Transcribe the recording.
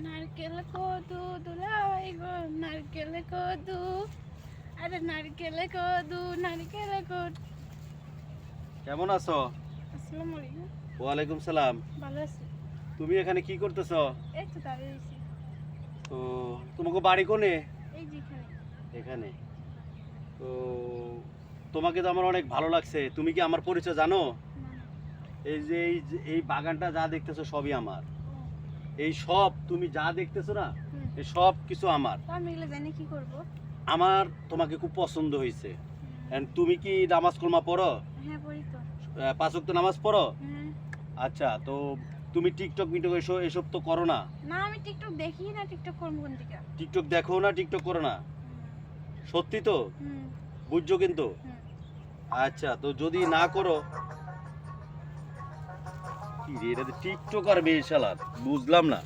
নারকেল কদু দুলাই গো নারকেল কদু আরে নারকেল কদু নারকেল কদু। কেমন আছো? আসসালামু আলাইকুম। ওয়ালাইকুম সালাম। ভালো আছি। তুমি এখানে কি করতেছো? এই তো দাঁড়িয়ে আছি। তো তোমাকে বাড়ি কোনে? এই যেখানে। এখানে। তো তোমাকে তো আমার অনেক ভালো লাগছে। তুমি কি আমার পরিচয় জানো? এই বাগানটা যা দেখতেছো সবই আমার। এই সব তুমি যা দেখতেছো না, এই সব কিছু আমার। তো আমি এগুলো জানি কি করব? আমার তোমাকে খুব পছন্দ হয়েছে। এন্ড তুমি কি নামাজ কলমা পড়ো? হ্যাঁ পড়ি তো। 5 ওয়াক্ত নামাজ পড়ো? হ্যাঁ। আচ্ছা, তো তুমি টিকটক মিটক এসব তো করো না? না আমি টিকটক দেখি না, টিকটক করব কোন দিকে? টিকটক দেখো না, টিকটক করো না? সত্যি তো? হুম বুঝছো কিন্তু? হুম। আচ্ছা, তো যদি না করো, কি রে, এটা টিকটক আর মেয়ে শালা, বুঝলাম না।